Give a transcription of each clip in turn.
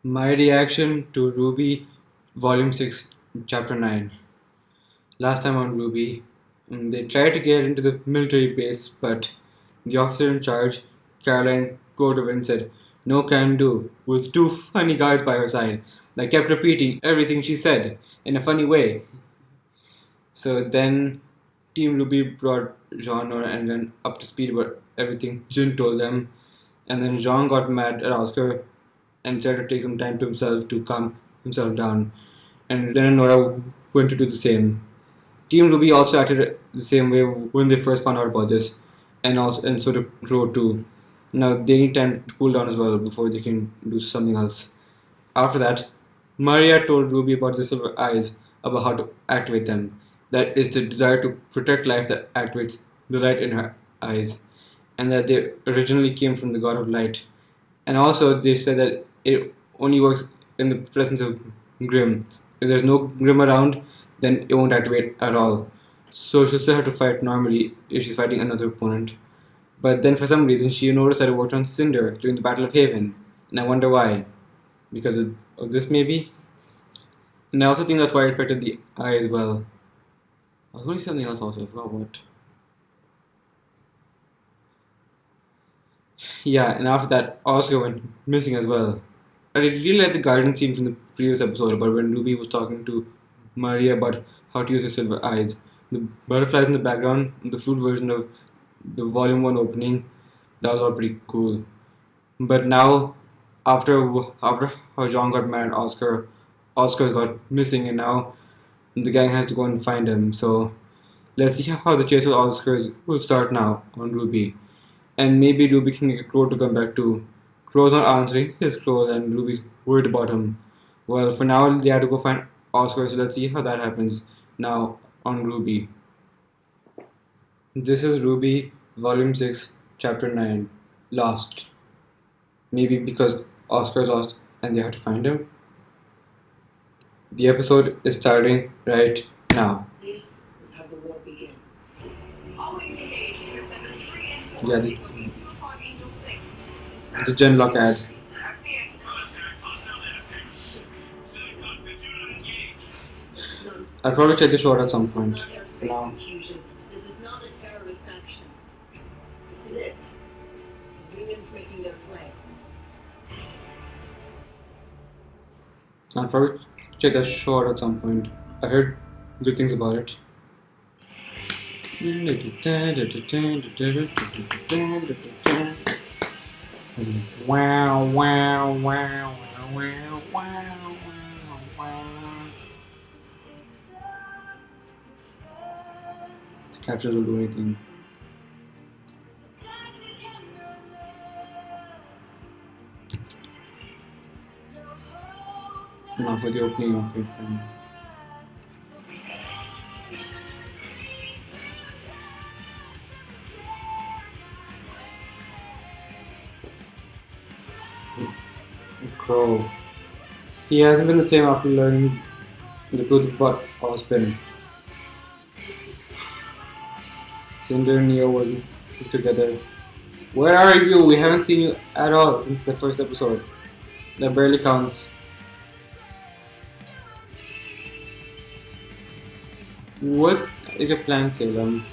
My reaction to RWBY Volume 6, Chapter 9. Last time on RWBY, they tried to get into the military base, but the officer in charge, Caroline Cordovin, said, "No can do," with two funny guards by her side that kept repeating everything she said in a funny way. So then Team RWBY brought Jean and then up to speed about everything Jin told them, and then Jean got mad at Oscar and tried to take some time to himself to calm himself down. And Ren and Nora went to do the same. Team Ruby also acted the same way when they first found out about this, and so did Crow too. Now they need time to cool down as well before they can do something else. After that, Maria told Ruby about the silver eyes, about how to activate them. That is the desire to protect life that activates the light in her eyes, and that they originally came from the god of light. And also, they said that it only works in the presence of Grim. If there's no Grim around, then it won't activate at all. So she'll still have to fight normally if she's fighting another opponent. But then for some reason, she noticed that it worked on Cinder during the Battle of Haven. And I wonder why. Because of this, maybe? And I also think that's why it affected the eye as well. I was going to say something else also, I forgot what. Yeah, and after that, Oscar went missing as well. I really like the garden scene from the previous episode about when Ruby was talking to Maria about how to use her silver eyes. The butterflies in the background, the flute version of the Volume 1 opening, that was all pretty cool. But now, after how John got mad at Oscar, Oscar got missing, and now the gang has to go and find him. So let's see how the chase with Oscars will start now on Ruby. And maybe Ruby can get Crow to come back too. Crow's not answering his calls and Ruby's worried about him. Well, for now they have to go find Oscar, so let's see how that happens now on RWBY. This is RWBY Volume 6, Chapter 9, Lost. Maybe because Oscar's lost and they have to find him. The episode is starting right now. This is how the war begins. Always engage in your sectors 3 and 4. Yeah, Please 2 o'clock, Angel 6. the Genlock ad. I'll probably check the short at some point. For now. This is not a terrorist action. This is it. Union's making their play. I'll probably check that short at some point. I heard good things about it. Wow, wow, wow, wow, wow, wow, wow. The captures will do anything. Not for the opening, okay, fine. Crow. He hasn't been the same after learning the truth about Ozpin. Cinder and Neo were together. Where are you? We haven't seen you at all since the first episode. That barely counts. What is your plan, Salem?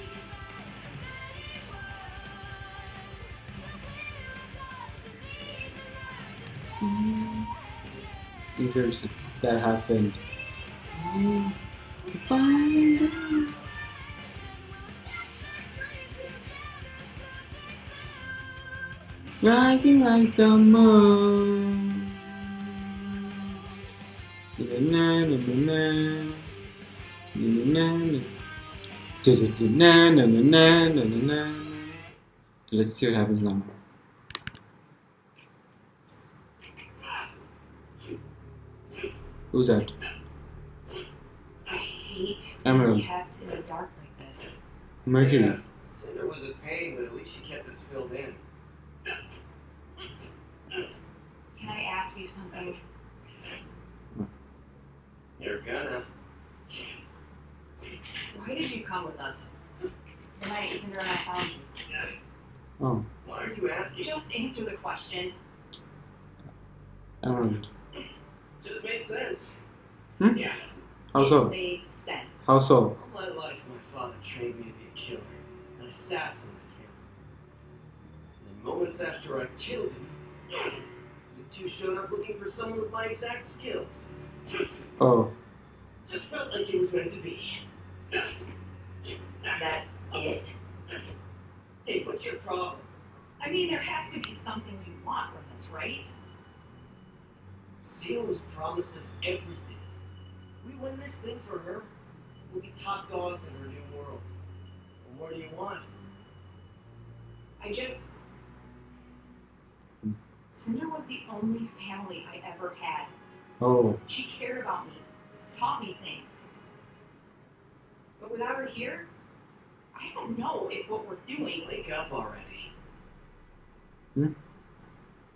Here's that happened. Rising like the moon. Let's see what happens now. Who's that? I hate Emerald. being kept in the dark like this. Mercury. Yeah, Cinder was a pain, but at least she kept us filled in. Can I ask you something? You're gonna. Why did you come with us? The night Cinder and I found you. Oh, Why are you asking? Just answer the question. Emerald. sense. Hmm? Yeah. How It so? made sense. How so? All my life, my father trained me to be a killer, an assassin like him. And then moments after I killed him, you two showed up looking for someone with my exact skills. Oh. Just felt like it was meant to be. That's it? Hey, what's your problem? I mean, there has to be something you want from this, right? Salem's promised us everything. We win this thing for her, we'll be top dogs in her new world. What more do you want? I just... Cinder was the only family I ever had. Oh. She cared about me, taught me things. But without her here, I don't know if what we're doing... Wake up already. Hmm?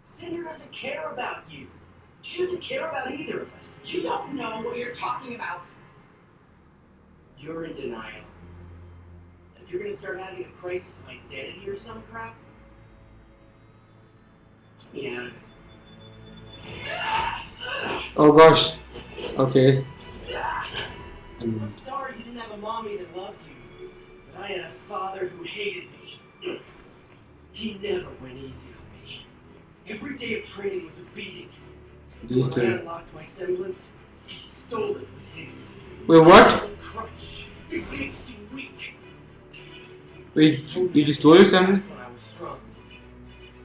Cinder doesn't care about you. She doesn't care about either of us. You don't know what you're talking about. You're in denial. And if you're gonna start having a crisis of identity or some crap, get me out of it. Oh gosh. Okay. I'm sorry you didn't have a mommy that loved you, but I had a father who hated me. He never went easy on me. Every day of training was a beating. These When I two. unlocked my semblance, he stole it with his. Wait, This what? is a crutch. This makes you weak. Wait, you just told us something? When I was strong.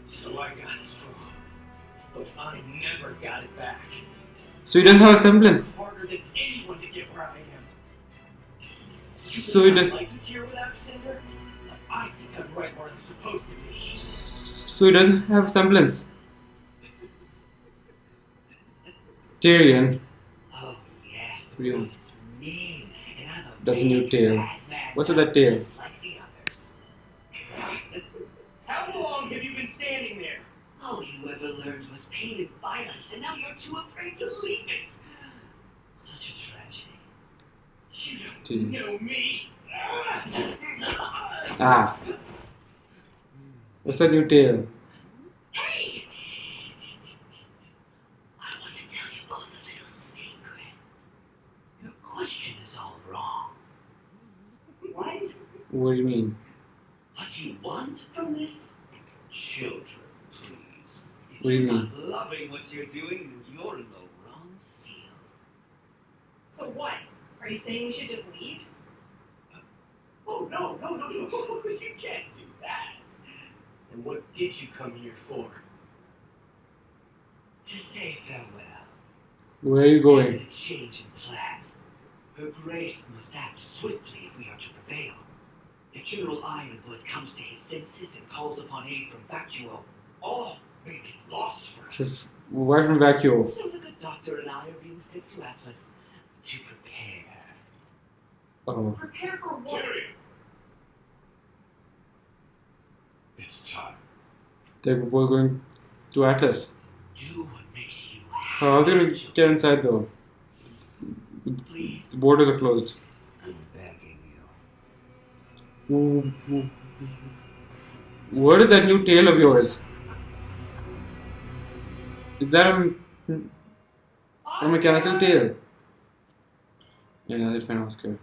So I got strong. But I never got it back. So he doesn't have a semblance. It's harder than anyone to get where I am. So he I does. like it here without Cinder, but I think I'm right where I'm supposed to be. So he doesn't have a semblance. Tyrion. Oh yes, the Real. world is mean, and I'm a That's a new big, tale. bad man, What's with that tail? just like the others. How long have you been standing there? All you ever learned was pain and violence, and now you're too afraid to leave it. Such a tragedy. You don't know me. Ah. What's that new tale? Hey! I want to tell you both a little secret. Your question is all wrong. What? What do you mean? What you want from this? Children, please. If What do you you're mean? not loving what you're doing, then you're in the wrong field. So what? Are you saying we should just leave? Oh, no. You can't do that. And what did you come here for? To say farewell. Where are you There's been going? a change in plans. Her Grace must act swiftly if we are to prevail. If General Ironwood comes to his senses and calls upon aid from Vacuo, all may be lost for us. Why from Vacuo? So the good doctor and I are being sent to Atlas to prepare. Oh. Prepare for what? It's time. They're both going to Atlas. Do what makes you How are they happy. going to get inside though? Please, The borders are closed. I'm begging you. What is that new tale of yours? Is that a mechanical tail? Yeah, that's fine, Oscar.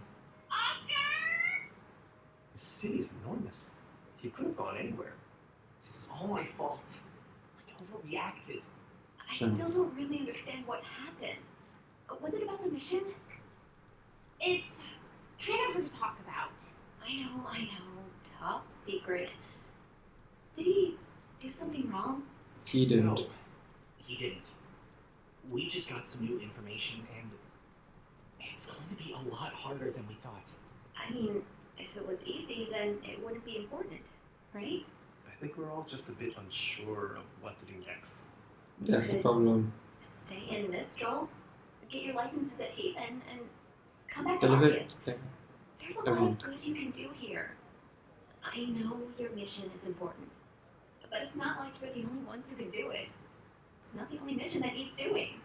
The city is enormous. He could have gone anywhere. This is all my fault. We overreacted. I Sure. still don't really understand what happened. Was it about the mission? It's kind of hard to talk about. I know. Top secret. Did he do something wrong? He didn't. No, he didn't. We just got some new information, and it's going to be a lot harder than we thought. I mean, if it was easy, then it wouldn't be important, right? I think we're all just a bit unsure of what to do next. That's the problem. Stay in Mistral, get your licenses at Haven, and come back to Tell us August. it. There's a lot of good you can do here. I know your mission is important, but it's not like you're the only ones who can do it. It's not the only mission that needs doing.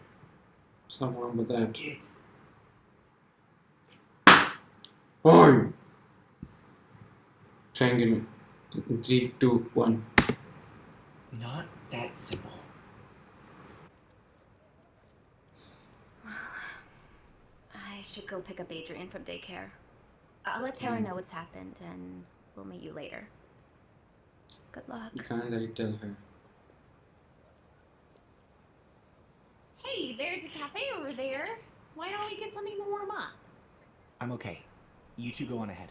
There's nothing wrong with that. Kids, Boy! Triangle. In 3, 2, 1. Not that simple. should go pick up Adrian from daycare. I'll let Tara know what's happened, and we'll meet you later. Good luck. You can't exactly tell her. Hey, there's a cafe over there. Why don't we get something to warm up? I'm okay. You two go on ahead.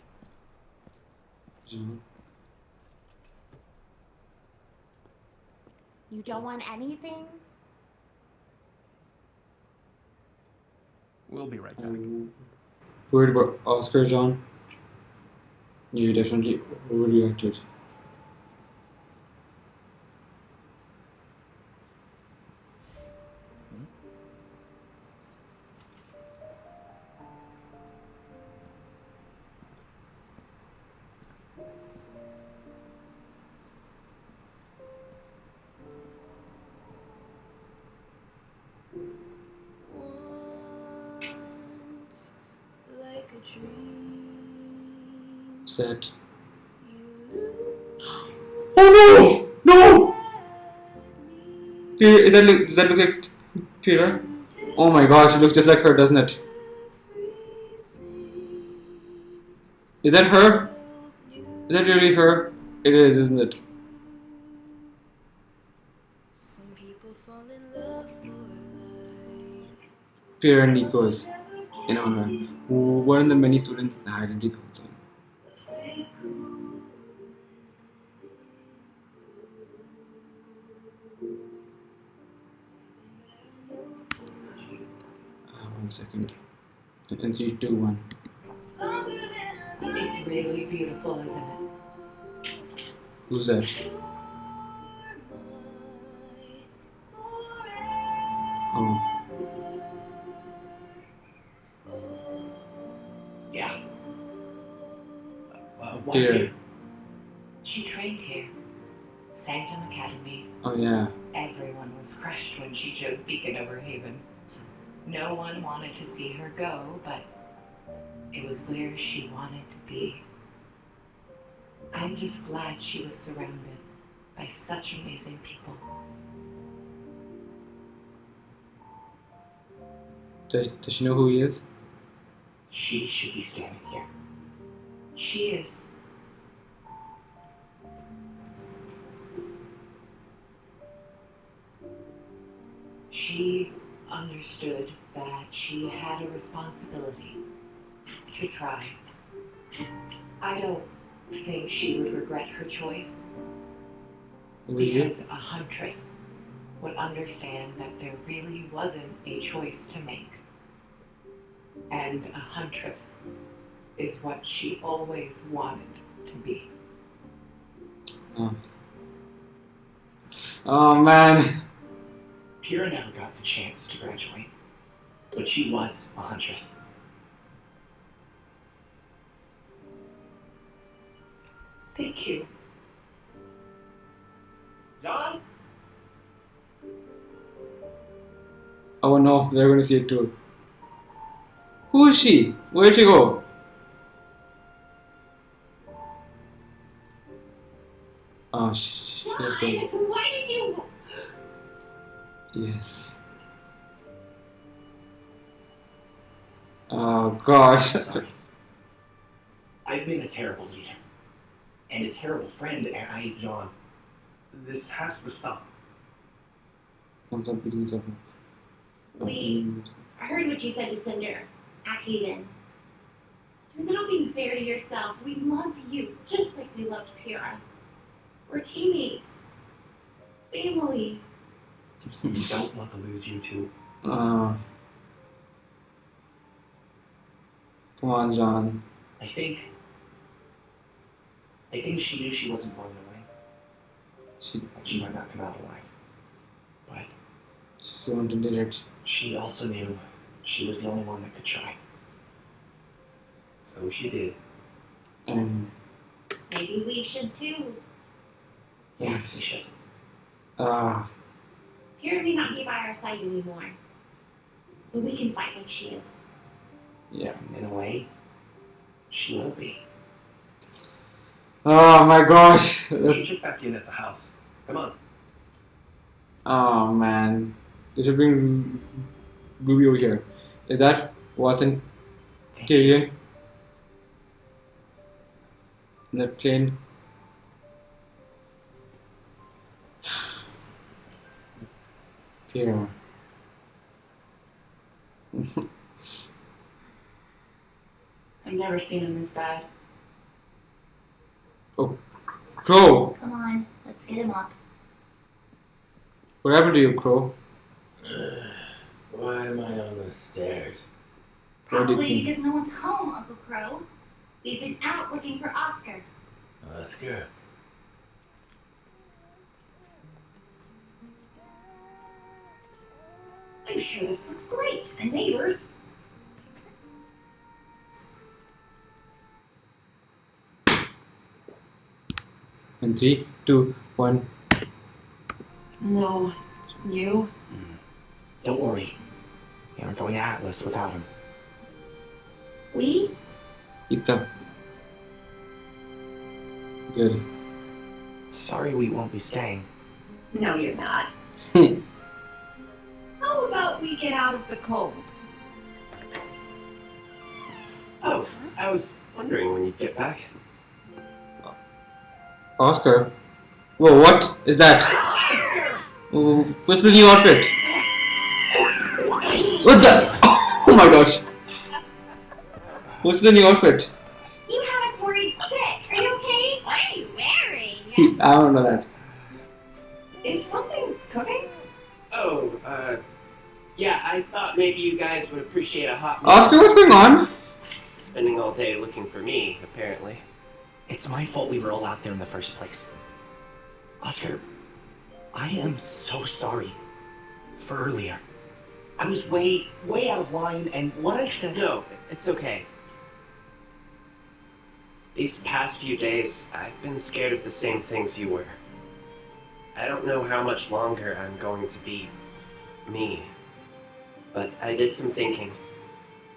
John. You don't want anything? We'll be right back. Worried about Oscar, John? You definitely overreacted. Like a dream. Set. You Oh no! No! Does that look like Peter? Oh my gosh, it looks just like her, doesn't it? Is that her? Is that really her? It is, isn't it? Some people fall in love for life. Peter and Nico's in honor. One of the many students in the identity the whole time. One second. In 3, 2, 1. It's really beautiful, isn't it? Who's that? Oh. Yeah. Why Dear. here? She trained here. Sanctum Academy. Oh yeah. Everyone was crushed when she chose Beacon over Haven. No one wanted to see her go, but it was where she wanted to be. I'm just glad she was surrounded by such amazing people. Does she know who he is? She should be standing here. She is. She understood that she had a responsibility to try. I don't think she would regret her choice, Would you? because a huntress would understand that there really wasn't a choice to make. And a huntress is what she always wanted to be. Oh. Oh man. Kira never got the chance to graduate, but she was a huntress. Thank you. John? Oh no, they're gonna see it too. Who is she? Where'd she go? Oh, she left those. Why did you... Yes. Oh gosh. Sorry. I've been a terrible leader. And a terrible friend, and John, this has to stop. Comes up beating himself up. I heard what you said to Cinder at Haven. You're not being fair to yourself. We love you just like we loved Pyrrha. We're teammates. Family. We don't want to lose you two. Come on, John. I think she knew she wasn't going to win. She might not come out alive. But She still wanted to do it. she also knew she was the only one that could try. So she did. Maybe we should too. Yeah, we should. Pyrrha may not be by our side anymore. But we can fight like she is. Yeah. And in a way, she will be. Oh my gosh. We That's... should check back in at the house. Come on. Oh man. They should bring Ruby over here. Is that Watson Thank you. Tyrion. In the plane. Pyra. I've never seen him this bad. Oh, Crow! Come on, let's get him up. What happened to you, Crow? Why am I on the stairs? What do you Probably think? because no one's home, Uncle Crow. We've been out looking for Oscar. Oscar? I'm sure this looks great. The neighbors. In 3, 2, 1. No. You? Don't worry. We aren't going to Atlas without him. We? He's come. Good. Sorry we won't be staying. No, you're not. How about we get out of the cold? Oh, I was wondering when you'd get back. Oscar? Whoa, what is that? Oh, what's the new outfit? What the? Oh my gosh. What's the new outfit? You had us worried sick. Are you okay? What are you wearing? I don't know that. Is something cooking? Oh, yeah, I thought maybe you guys would appreciate a hot meal. Oscar, what's going on? Spending all day looking for me, apparently. It's my fault we were all out there in the first place. Oscar, I am so sorry for earlier. I was way out of line, and what I said... No, it's okay. These past few days, I've been scared of the same things you were. I don't know how much longer I'm going to be me. But I did some thinking,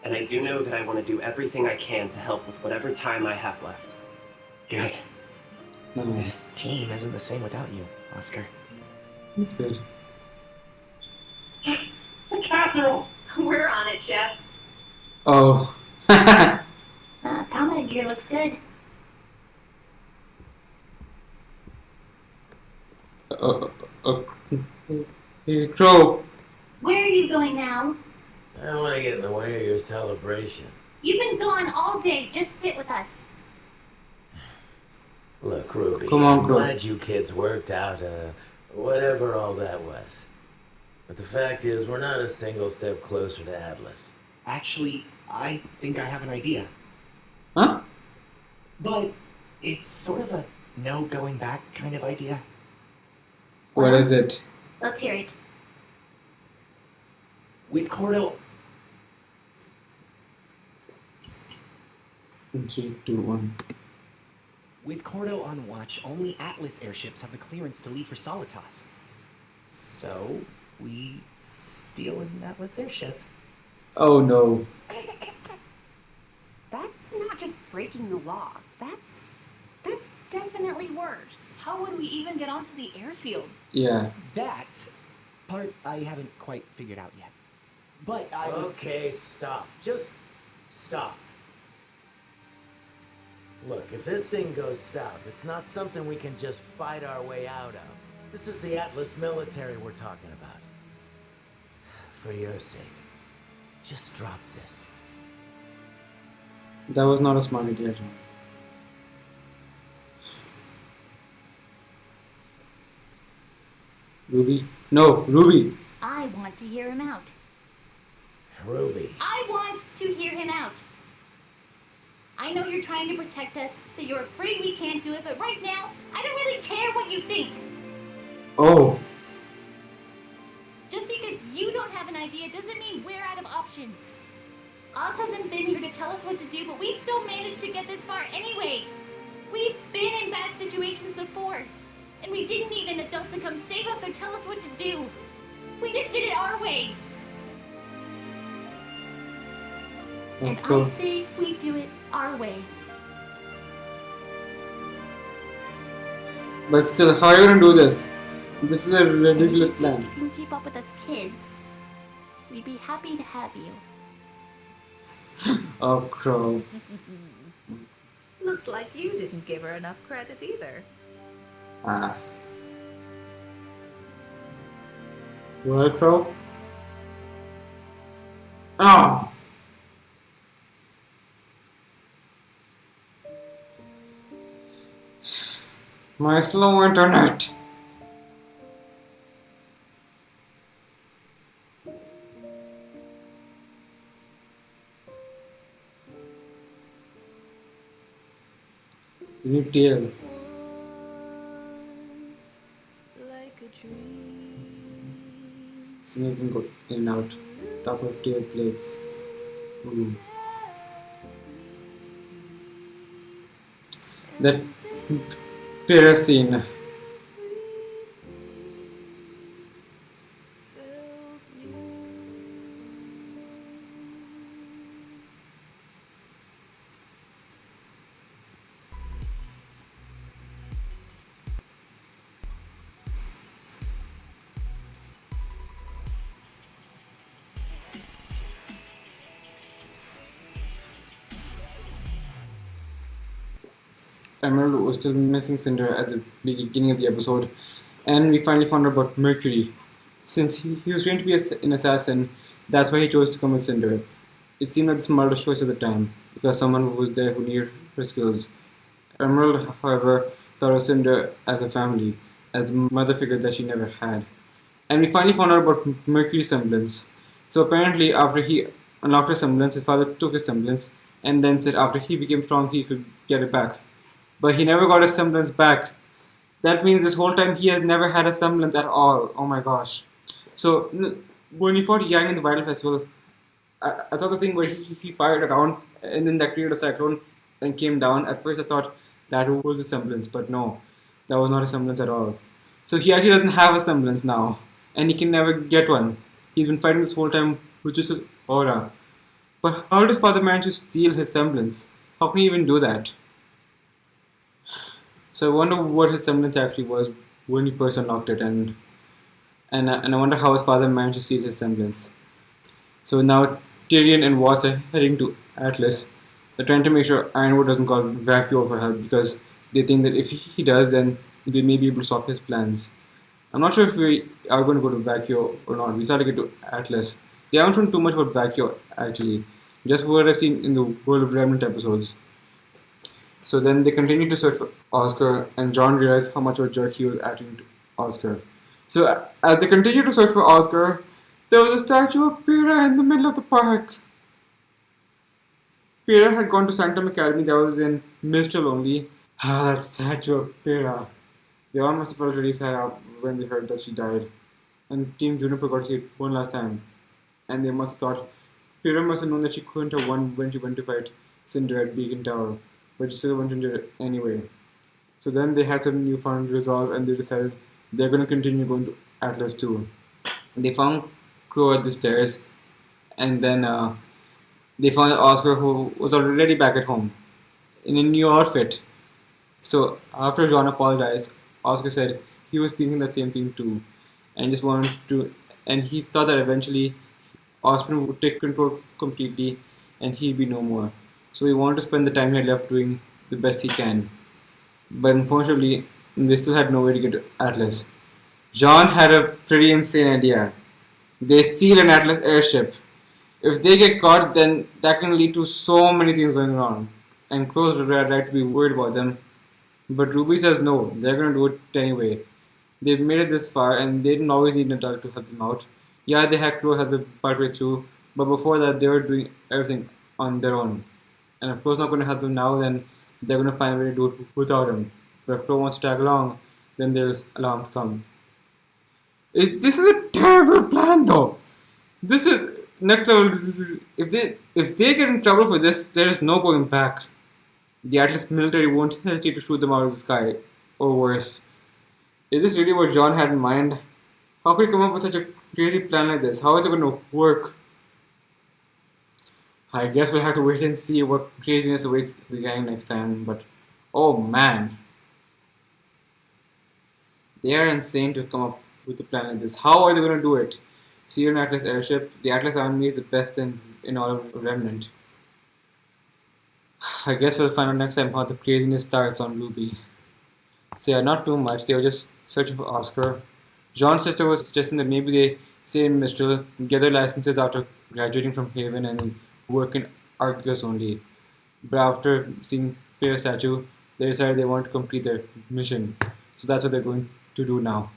and I do know that I want to do everything I can to help with whatever time I have left. Good. No, This team isn't the same without you, Oscar. that's good. The casserole! We're on it, Chef. Oh. Combat gear looks good. Hey, Crow. Where are you going now? I don't want to get in the way of your celebration. You've been gone all day. Just sit with us. Look, Ruby, Come on, I'm Crow. glad you kids worked out, whatever all that was. But the fact is, we're not a single step closer to Atlas. Actually, I think I have an idea. Huh? But it's sort of a no going back kind of idea. What is it? Let's hear it. With Cordo, In 3, 2, 1. With Cordo on watch, only Atlas airships have the clearance to leave for Solitas. So, we steal an Atlas airship. Oh no. That's not just breaking the law. That's definitely worse. How would we even get onto the airfield? Yeah. That part I haven't quite figured out yet. But I was... Okay, stop. Just stop. Look, if this thing goes south, it's not something we can just fight our way out of. This is the Atlas military we're talking about. For your sake, just drop this. That was not a smart idea, John. Ruby? No, Ruby! I want to hear him out. Ruby. I want to hear him out. I know you're trying to protect us, that you're afraid we can't do it, but right now, I don't really care what you think. Oh. Just because you don't have an idea doesn't mean we're out of options. Oz hasn't been here to tell us what to do, but we still managed to get this far anyway. We've been in bad situations before, and we didn't need an adult to come save us or tell us what to do. We just did it our way. And I say we do it our way. But still, how are you gonna do this? This is a ridiculous If you plan. think you can keep up with us kids, we'd be happy to have you. Oh, Crow. Looks like you didn't give her enough credit either. Ah. Well, Crow? Ah! My slow internet! New tail. So you can go in and out. Top of tail plates. Ooh. That prayer scene. Emerald was still missing Cinder at the beginning of the episode, and we finally found out about Mercury. Since he was trained to be an assassin, that's why he chose to come with Cinder. It seemed like the smartest choice at the time, because someone was there who needed her skills. Emerald, however, thought of Cinder as a family, as the mother figure that she never had. And we finally found out about Mercury's semblance. So apparently, after he unlocked his semblance, his father took his semblance, and then said after he became strong, he could get it back. But he never got his semblance back. That means this whole time he has never had a semblance at all. Oh my gosh. So when he fought Yang in the Vital Festival, I thought the thing where he fired around and then that created a cyclone and came down. At first I thought that was a semblance, but no, that was not a semblance at all. So he actually doesn't have a semblance now, and he can never get one. He's been fighting this whole time with just an aura. But how did his father manage to steal his semblance? How can he even do that? So I wonder what his semblance actually was when he first unlocked it, and I wonder how his father managed to steal his semblance. So now Tyrion and Watts are heading to Atlas. They're trying to make sure Ironwood doesn't call Vacuo for help because they think that if he does, then they may be able to stop his plans. I'm not sure if we are going to go to Vacuo or not. We started to get to Atlas. They haven't shown too much about Vacuo actually, just what I've seen in the World of Remnant episodes. So then they continue to search for Oscar, and John realizes how much of a jerk he was acting to Oscar. So as they continue to search for Oscar, there was a statue of Pyrrha in the middle of the park. Pyrrha had gone to Sanctum Academy that was in Mistral only. Ah, that statue of Pyrrha. They all must have felt really sad when they heard that she died. And Team Juniper got to see it one last time. And they must have thought Pyrrha must have known that she couldn't have won when she went to fight Cinder at Beacon Tower. But she still went into it anyway. So then they had some newfound resolve and they decided they're going to continue going to Atlas too. They found Crow at the stairs, and then they found Oscar, who was already back at home in a new outfit. So after John apologized, Oscar said he was thinking the same thing too, and just wanted to, and he thought that eventually Osprey would take control completely, and he'd be no more. So he wanted to spend the time he had left doing the best he can. But unfortunately, they still had no way to get to Atlas. John had a pretty insane idea. They steal an Atlas airship. If they get caught, then that can lead to so many things going wrong. And Crow's right to be worried about them. But Ruby says no, they're gonna do it anyway. They've made it this far and they didn't always need an adult to help them out. Yeah, they had Crow help them partway through, but before that they were doing everything on their own. And if Crow's not gonna help them now, then they're gonna find a way to do it without him. But if Crow wants to tag along, then they'll allow him to come. This is a terrible plan though. This is next level. If they get in trouble for this, there is no going back. The Atlas military won't hesitate to shoot them out of the sky, or worse. Is this really what John had in mind? How could he come up with such a crazy plan like this? How is it going to work? I guess we'll have to wait and see what craziness awaits the gang next time. But oh man, they are insane to come up with a plan like this. How are they going to do it? See an Atlas airship. The Atlas army is the best in all of Remnant. I guess we'll find out next time how the craziness starts on Ruby. So yeah, not too much. They were just searching for Oscar. John's sister was suggesting that maybe they stay in Mistral, get their licenses after graduating from Haven, and work in Arcticus only. But after seeing Pierre's statue, they decided they want to complete their mission. So that's what they're going to do now.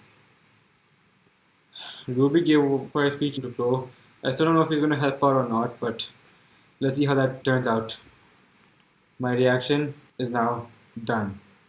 Ruby gave quite a speech to Pro. I still don't know if he's going to help out or not, but let's see how that turns out. My reaction is now done.